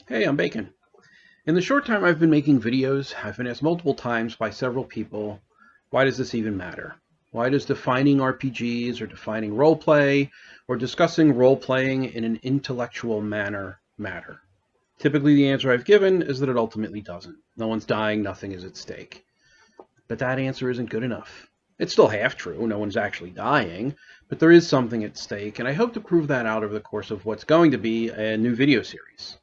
Hey, I'm Bacon. In the short time I've been making videos, I've been asked multiple times by several people, why does this even matter? Why does defining RPGs or defining roleplay or discussing role-playing in an intellectual manner matter? Typically the answer I've given is that it ultimately doesn't. No one's dying, nothing is at stake. But that answer isn't good enough. It's still half true, no one's actually dying, but there is something at stake, and I hope to prove that out over the course of what's going to be a new video series.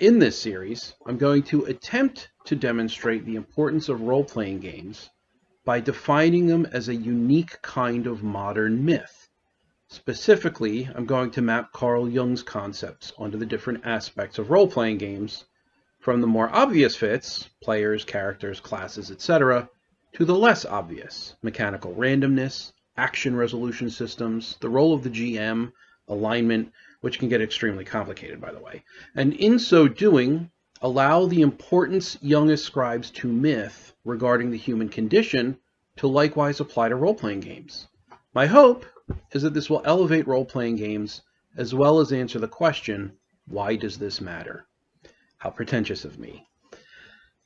In this series, I'm going to attempt to demonstrate the importance of role-playing games by defining them as a unique kind of modern myth. Specifically, I'm going to map Carl Jung's concepts onto the different aspects of role-playing games, from the more obvious fits, players, characters, classes, etc., to the less obvious, mechanical randomness, action resolution systems, the role of the GM, alignment, which can get extremely complicated, by the way, and in so doing, allow the importance Jung ascribes to myth regarding the human condition to likewise apply to role-playing games. My hope is that this will elevate role-playing games as well as answer the question, why does this matter? How pretentious of me.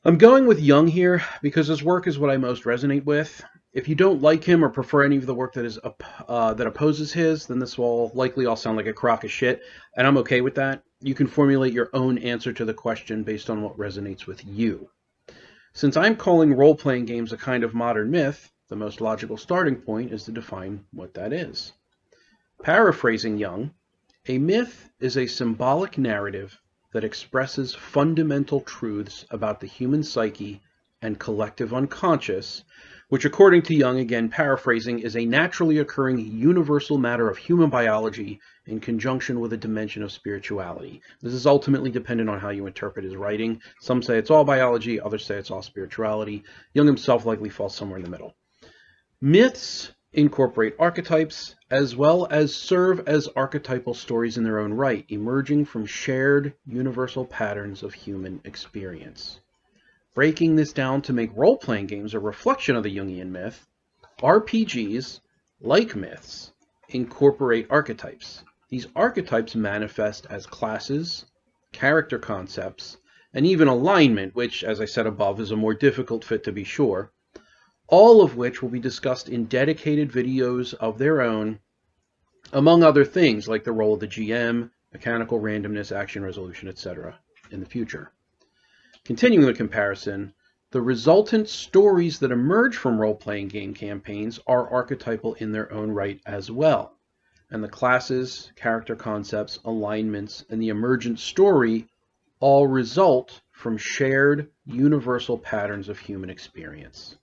I'm going with Jung here because his work is what I most resonate with. If you don't like him or prefer any of the work that opposes his, then this will likely all sound like a crock of shit, and I'm okay with that. You can formulate your own answer to the question based on what resonates with you. Since I'm calling role-playing games a kind of modern myth, the most logical starting point is to define what that is. Paraphrasing Jung, a myth is a symbolic narrative that expresses fundamental truths about the human psyche and collective unconscious, which according to Jung, again paraphrasing, is a naturally occurring universal matter of human biology in conjunction with a dimension of spirituality. This is ultimately dependent on how you interpret his writing. Some say it's all biology, others say it's all spirituality. Jung himself likely falls somewhere in the middle. Myths incorporate archetypes as well as serve as archetypal stories in their own right, emerging from shared universal patterns of human experience. Breaking this down to make role-playing games a reflection of the Jungian myth, RPGs, like myths, incorporate archetypes. These archetypes manifest as classes, character concepts, and even alignment, which, as I said above, is a more difficult fit to be sure, all of which will be discussed in dedicated videos of their own, among other things like the role of the GM, mechanical randomness, action resolution, etc., in the future. Continuing the comparison, the resultant stories that emerge from role-playing game campaigns are archetypal in their own right as well, and the classes, character concepts, alignments, and the emergent story all result from shared universal patterns of human experience.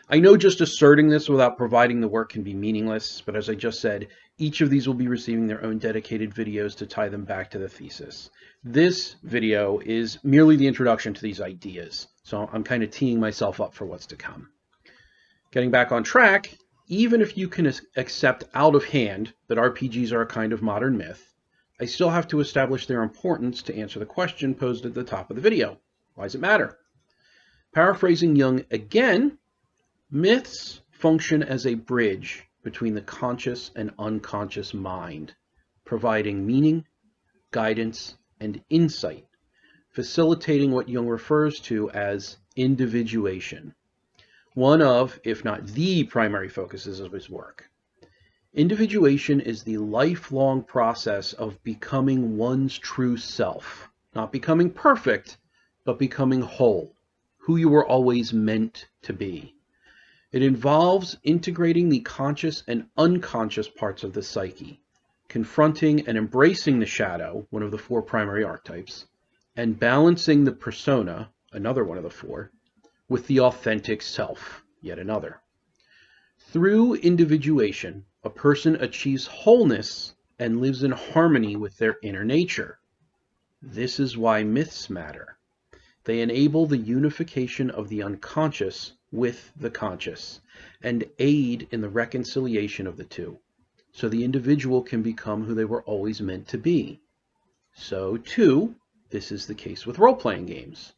I know just asserting this without providing the work can be meaningless, but as I just said, each of these will be receiving their own dedicated videos to tie them back to the thesis. This video is merely the introduction to these ideas, so I'm kind of teeing myself up for what's to come. Getting back on track, even if you can accept out of hand that RPGs are a kind of modern myth, I still have to establish their importance to answer the question posed at the top of the video. Why does it matter? Paraphrasing Jung again, myths function as a bridge between the conscious and unconscious mind, providing meaning, guidance, and insight, facilitating what Jung refers to as individuation, one of, if not the primary focuses of his work. Individuation is the lifelong process of becoming one's true self, not becoming perfect, but becoming whole, who you were always meant to be. It involves integrating the conscious and unconscious parts of the psyche, confronting and embracing the shadow, one of the four primary archetypes, and balancing the persona, another one of the four, with the authentic self, yet another. Through individuation, a person achieves wholeness and lives in harmony with their inner nature. This is why myths matter. They enable the unification of the unconscious with the conscious and aid in the reconciliation of the two, so the individual can become who they were always meant to be. So, too, this is the case with role-playing games.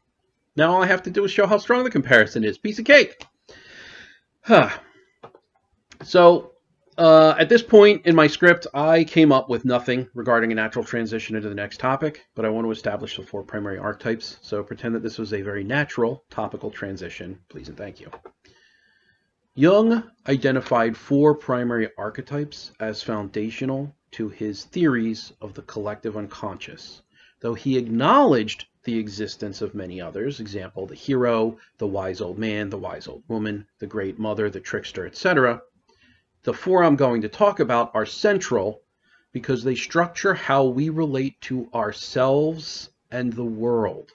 Now all I have to do is show how strong the comparison is. Piece of cake! So, At this point in my script, I came up with nothing regarding a natural transition into the next topic, but I want to establish the 4 primary archetypes, so pretend that this was a very natural topical transition, please and thank you. Jung identified 4 primary archetypes as foundational to his theories of the collective unconscious, though he acknowledged the existence of many others, example, the hero, the wise old man, the wise old woman, the great mother, the trickster, etc. The 4 I'm going to talk about are central because they structure how we relate to ourselves and the world.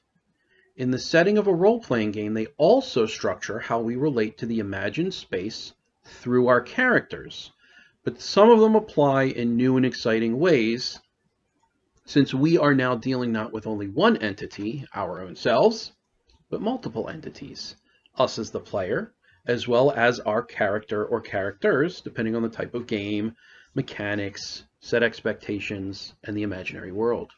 In the setting of a role-playing game, they also structure how we relate to the imagined space through our characters, but some of them apply in new and exciting ways, since we are now dealing not with only one entity, our own selves, but multiple entities, us as the player, as well as our character or characters, depending on the type of game, mechanics, set expectations, and the imaginary world.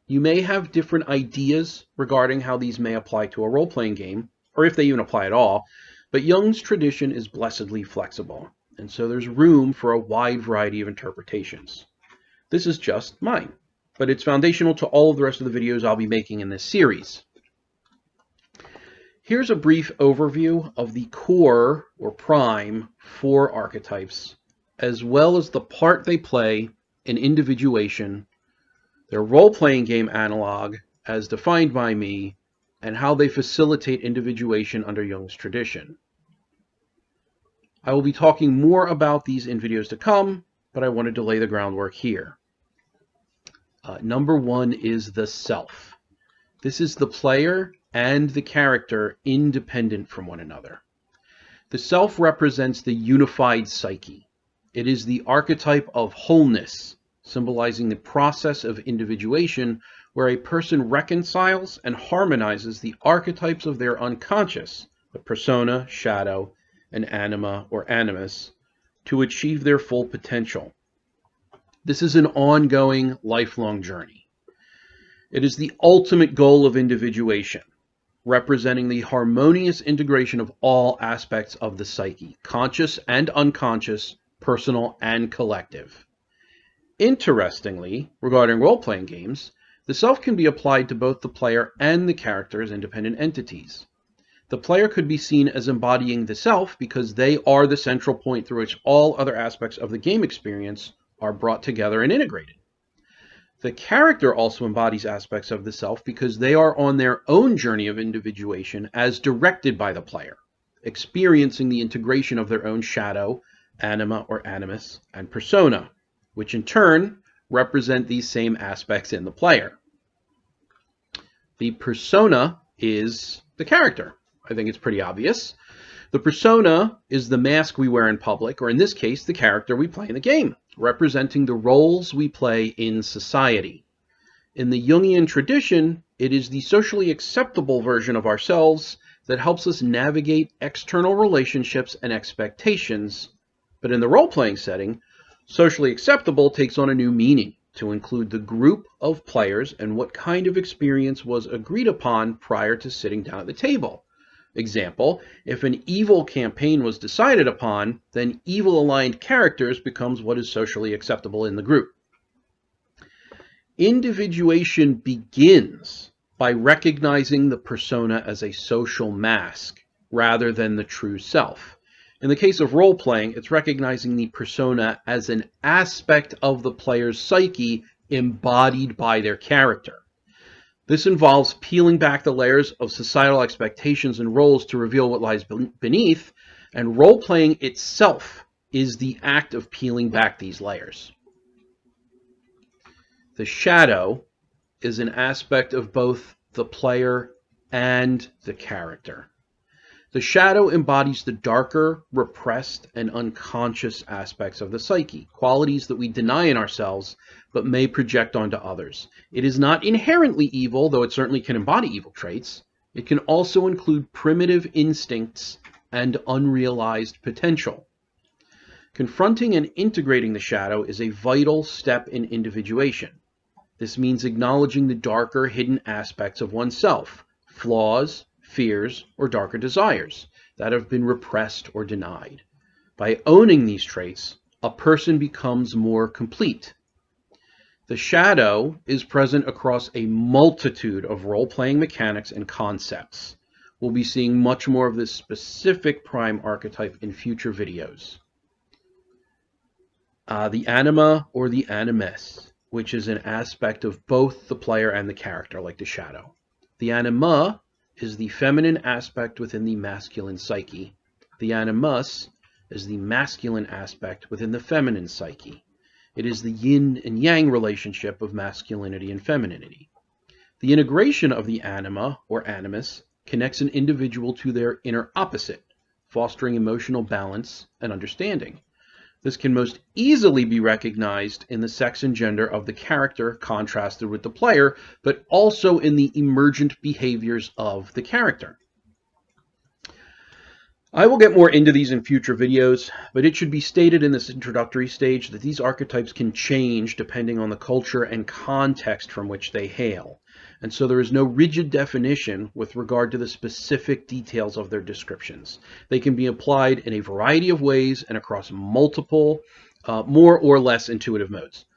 You may have different ideas regarding how these may apply to a role-playing game, or if they even apply at all, but Jung's tradition is blessedly flexible, and so there's room for a wide variety of interpretations. This is just mine, but it's foundational to all of the rest of the videos I'll be making in this series. Here's a brief overview of the core or prime 4 archetypes, as well as the part they play in individuation, their role-playing game analog as defined by me, and how they facilitate individuation under Jung's tradition. I will be talking more about these in videos to come, but I wanted to lay the groundwork here. Number 1 is the self. This is the player and the character independent from one another. The self represents the unified psyche. It is the archetype of wholeness, symbolizing the process of individuation where a person reconciles and harmonizes the archetypes of their unconscious, the persona, shadow, and anima or animus, to achieve their full potential. This is an ongoing, lifelong journey. It is the ultimate goal of individuation, representing the harmonious integration of all aspects of the psyche, conscious and unconscious, personal and collective. Interestingly, regarding role-playing games, the self can be applied to both the player and the character as independent entities. The player could be seen as embodying the self because they are the central point through which all other aspects of the game experience are brought together and integrated. The character also embodies aspects of the self because they are on their own journey of individuation as directed by the player, experiencing the integration of their own shadow, anima or animus, and persona, which in turn represent these same aspects in the player. The persona is the character. I think it's pretty obvious. The persona is the mask we wear in public, or in this case, the character we play in the game, representing the roles we play in society. In the Jungian tradition, it is the socially acceptable version of ourselves that helps us navigate external relationships and expectations. But in the role-playing setting, socially acceptable takes on a new meaning to include the group of players and what kind of experience was agreed upon prior to sitting down at the table. Example, if an evil campaign was decided upon, then evil-aligned characters becomes what is socially acceptable in the group. Individuation begins by recognizing the persona as a social mask rather than the true self. In the case of role-playing, it's recognizing the persona as an aspect of the player's psyche embodied by their character. This involves peeling back the layers of societal expectations and roles to reveal what lies beneath, and role-playing itself is the act of peeling back these layers. The shadow is an aspect of both the player and the character. The shadow embodies the darker, repressed, and unconscious aspects of the psyche, qualities that we deny in ourselves but may project onto others. It is not inherently evil, though it certainly can embody evil traits. It can also include primitive instincts and unrealized potential. Confronting and integrating the shadow is a vital step in individuation. This means acknowledging the darker, hidden aspects of oneself, flaws, fears, or darker desires that have been repressed or denied. By owning these traits, a person becomes more complete. The shadow is present across a multitude of role-playing mechanics and concepts. We'll be seeing much more of this specific prime archetype in future videos. The Anima or the Animus, which is an aspect of both the player and the character, like the shadow. The Anima is the feminine aspect within the masculine psyche. The Animus is the masculine aspect within the feminine psyche. It is the yin and yang relationship of masculinity and femininity. The integration of the anima, or animus, connects an individual to their inner opposite, fostering emotional balance and understanding. This can most easily be recognized in the sex and gender of the character contrasted with the player, but also in the emergent behaviors of the character. I will get more into these in future videos, but it should be stated in this introductory stage that these archetypes can change depending on the culture and context from which they hail, and so there is no rigid definition with regard to the specific details of their descriptions. They can be applied in a variety of ways and across multiple, more or less intuitive modes.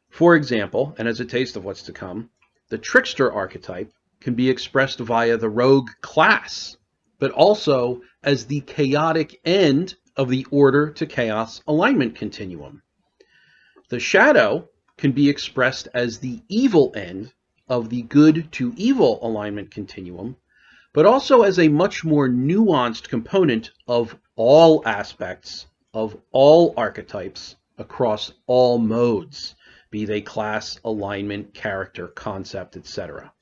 For example, and as a taste of what's to come, the trickster archetype can be expressed via the rogue class, but also as the chaotic end of the order to chaos alignment continuum. The shadow can be expressed as the evil end of the good to evil alignment continuum, but also as a much more nuanced component of all aspects of all archetypes across all modes, be they class, alignment, character, concept, etc.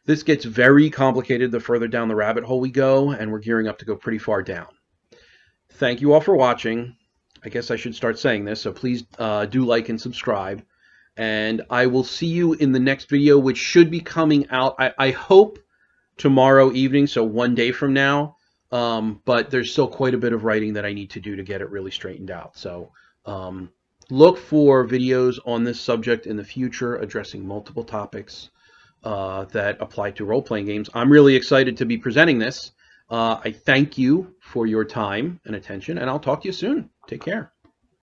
This gets very complicated the further down the rabbit hole we go, and we're gearing up to go pretty far down. Thank you all for watching. I guess I should start saying this, so please do like and subscribe. And I will see you in the next video, which should be coming out, I hope, tomorrow evening, so one day from now. But there's still quite a bit of writing that I need to do to get it really straightened out. So look for videos on this subject in the future, addressing multiple topics that apply to role-playing games. I'm really excited to be presenting this. I thank you for your time and attention, and I'll talk to you soon. Take care.